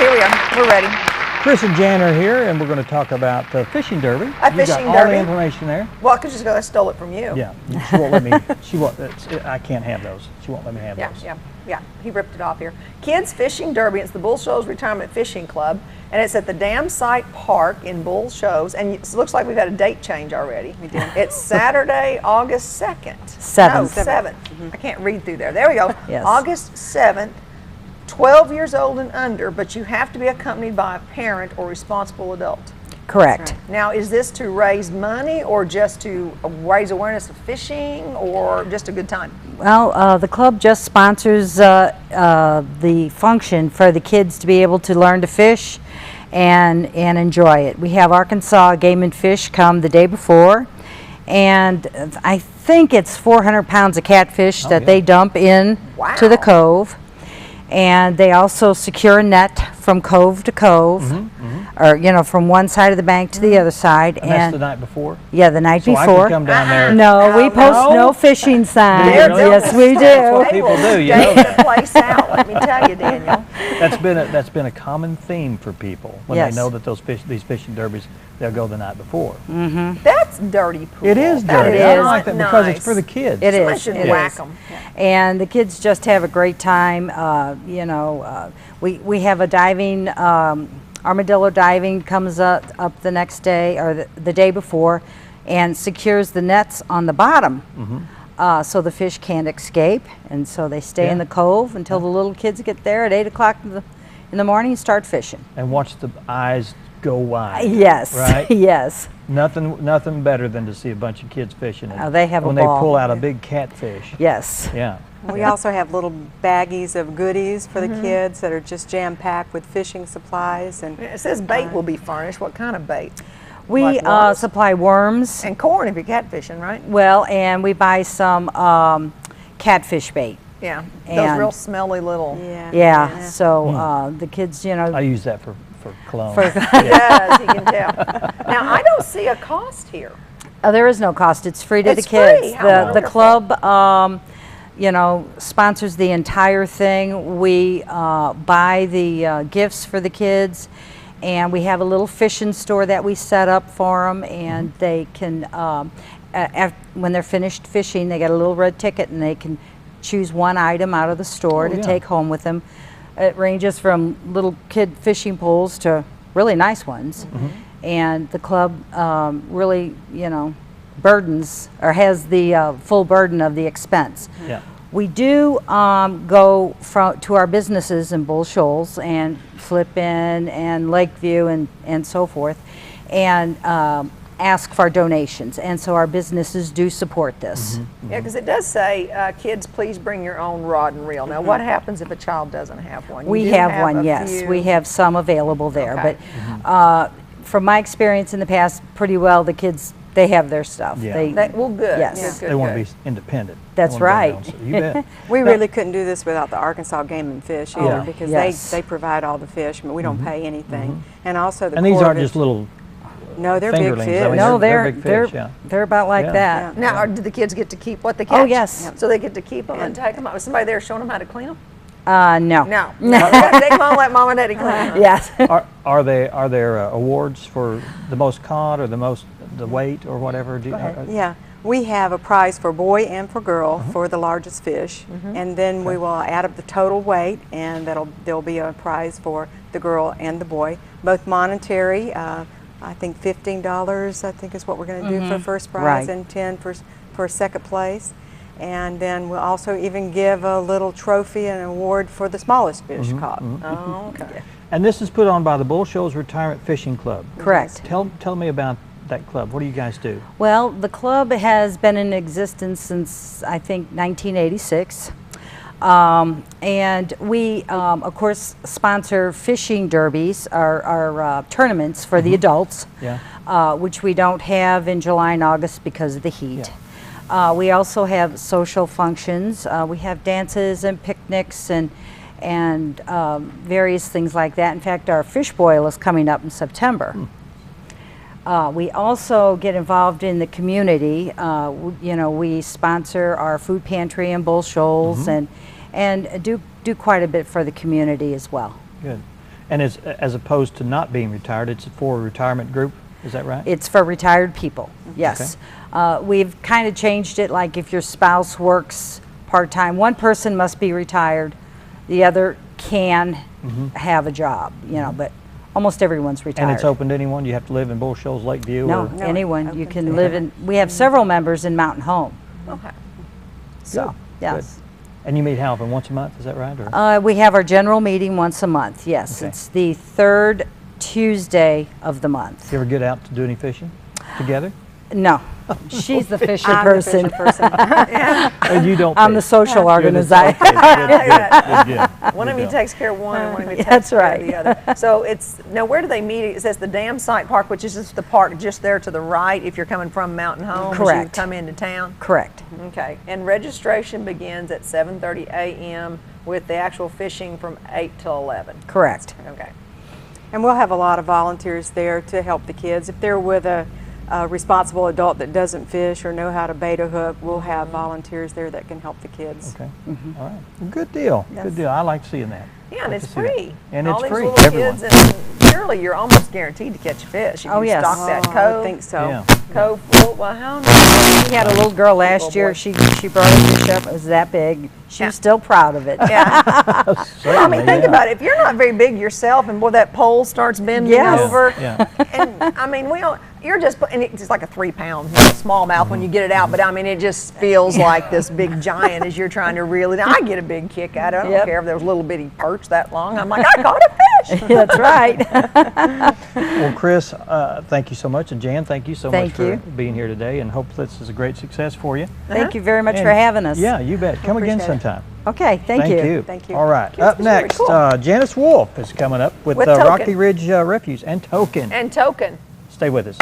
Okay, here we are. We're ready. Chris and Jan are here, and we're going to talk about the fishing derby. A fishing got all derby. the information there. Well, I could just go, I stole it from you. Yeah, she won't let me. She won't. I can't have those. She won't let me have those. Yeah. He ripped it off here. Kids Fishing Derby. It's the Bull Shoals Retirement Fishing Club, and it's at the Dam Site Park in Bull Shoals. And it looks like we've had a date change already. We did. It's Saturday, August 2nd. 7th. No, 7th. I can't read through there. There we go. Yes. August 7th. 12 years old and under, but you have to be accompanied by a parent or responsible adult. Correct. Now, is this to raise money or just to raise awareness of fishing or just a good time? Well, the club just sponsors the function for the kids to be able to learn to fish and enjoy it. We have Arkansas Game and Fish come the day before, and I think it's 400 pounds of catfish that they dump in to the cove. And they also secure a net from cove to cove, or from one side of the bank to the other side. And that's the night before? Yeah, the night before. So I can come down there. No, we post no fishing signs. Yes, we do. That's what people do, you know. They the place out, let me tell you, Daniel. That's been a common theme for people when they know that these fishing derbies, they'll go the night before. That's dirty pool. It is dirty. It I is. don't like that because it's for the kids. It Somebody is. should It whack is. them. And the kids just have a great time. We have a diving, armadillo diving comes up the next day or the day before and secures the nets on the bottom so the fish can't escape, and so they stay in the cove until the little kids get there at 8 o'clock in the morning and start fishing. And watch the eyes go wide. Yes, right? yes. Nothing better than to see a bunch of kids fishing. They have when a ball. they pull out a big catfish. Yes. Yeah. We also have little baggies of goodies for the kids that are just jam-packed with fishing supplies. And It says bait will be furnished. What kind of bait? We Like worms? supply worms. And corn if you're catfishing, right? Well, and we buy some catfish bait. Yeah, those And- real smelly little. Yeah, so the kids, I use that for cologne. Yes, you can tell. Now, I don't see a cost here. There is no cost. It's free to It's the kids. free. How The wonderful. club, sponsors the entire thing. We buy the gifts for the kids, and we have a little fishing store that we set up for them, and they can, when they're finished fishing, they get a little red ticket, and they can choose one item out of the store to take home with them. It ranges from little kid fishing poles to really nice ones. And the club really, burdens or has the full burden of the expense. Yeah. We do go to our businesses in Bull Shoals and Flippin and Lakeview and so forth, and ask for donations, and so our businesses do support this. Yeah, because it does say, kids, please bring your own rod and reel. Now, what happens if a child doesn't have one? You We do have one, a yes. few. We have some available there, Okay. but from my experience in the past, pretty well the kids, they have their stuff. Yeah. Well, good. Yes. Good, They want to good. be independent. That's They wanna right. bring their own- You bet. we really couldn't do this without the Arkansas Game and Fish either, Yeah. because Yes. they provide all the fish, but we don't pay anything. And also the And these Corps aren't of just little No, they're big fingerlings. fish. I mean, No, they're big fish, yeah. they're about like Yeah. that. Now, do the kids get to keep what they catch? Oh, yes. So they get to keep them and take them out? Was somebody there showing them how to clean them? No. No. They gotta take them home, let mom and daddy clean them. Yes. Are there awards for the most caught or the weight or whatever? Yeah, we have a prize for boy and for girl for the largest fish, and then we will add up the total weight, and there'll be a prize for the girl and the boy, both monetary. I think $15. I think is what we're going to do for first prize, Right. and 10 for second place, and then we'll also even give a little trophy and award for the smallest fish caught. Oh, okay. And this is put on by the Bull Shoals Retirement Fishing Club. Correct. Tell me about that club. What do you guys do? Well, the club has been in existence since, I think, 1986. And we, of course, sponsor fishing derbies, our tournaments for the adults, which we don't have in July and August because of the heat. We also have social functions. We have dances and picnics and various things like that. In fact, our fish boil is coming up in September. We also get involved in the community. We sponsor our food pantry in Bull Shoals and do quite a bit for the community as well. Good. And as opposed to not being retired, it's for a retirement group, is that right? It's for retired people, yes. We've kind of changed it, like if your spouse works part-time, one person must be retired, the other can have a job, you know, but almost everyone's retired. And it's open to anyone? You have to live in Bull Shoals, Lakeview? No, or? anyone. You can live in, we have several members in Mountain Home. Okay. So, Good, yes. good. And you meet how often? Once a month, is that right? Or? We have our general meeting once a month, yes. Okay. It's the third Tuesday of the month. You ever get out to do any fishing together? No, she's the fishing I'm the person. fishing person. And you don't I'm the fish? social organizer. Okay, good. One of you takes care of one and one of you takes That's care right. of the other. So it's, now where do they meet? It says the Dam Site Park, which is just the park just there to the right if you're coming from Mountain Home. As you Correct. come into town. Correct. Okay. And registration begins at 7:30 a.m. with the actual fishing from 8 till 11. Correct. Okay. And we'll have a lot of volunteers there to help the kids. If they're with a responsible adult that doesn't fish or know how to bait a hook, we'll have volunteers there that can help the kids. Okay, all right. Good deal, good deal. I like seeing that. Yeah, and Like it's to see that. free. And all it's these free, little everyone. kids, and surely you're almost guaranteed to catch a fish if Oh, you yes. stock that I cove. think so. Yeah. Cove full. Well, how many? We had a little girl last Little year. boy. She brought a fish up. It was that big. She was still proud of it. Yeah. Well, I Certainly, mean, think yeah. about it. If you're not very big yourself, and boy, that pole starts bending Yes. over, Yeah. and I mean, we don't. You're just, and it's like a 3-pound smallmouth when you get it out, but I mean, it just feels like this big giant as you're trying to reel it in. I get a big kick out of it. I don't Yep. care if there was a little bitty perch that long. I'm like, I caught a fish. That's right. Well, Chris, thank you so much, and Jan, thank you so Thank much for you. being here today, and hope this is a great success for you. Thank you very much And- for having us. Yeah, you bet. Come again Appreciate it. sometime. Okay, thank you. Thank you. All right, Kids up was really next, cool. Janice Wolf is coming up with, With Rocky Token. Ridge Refuge and Token. And token. Stay with us.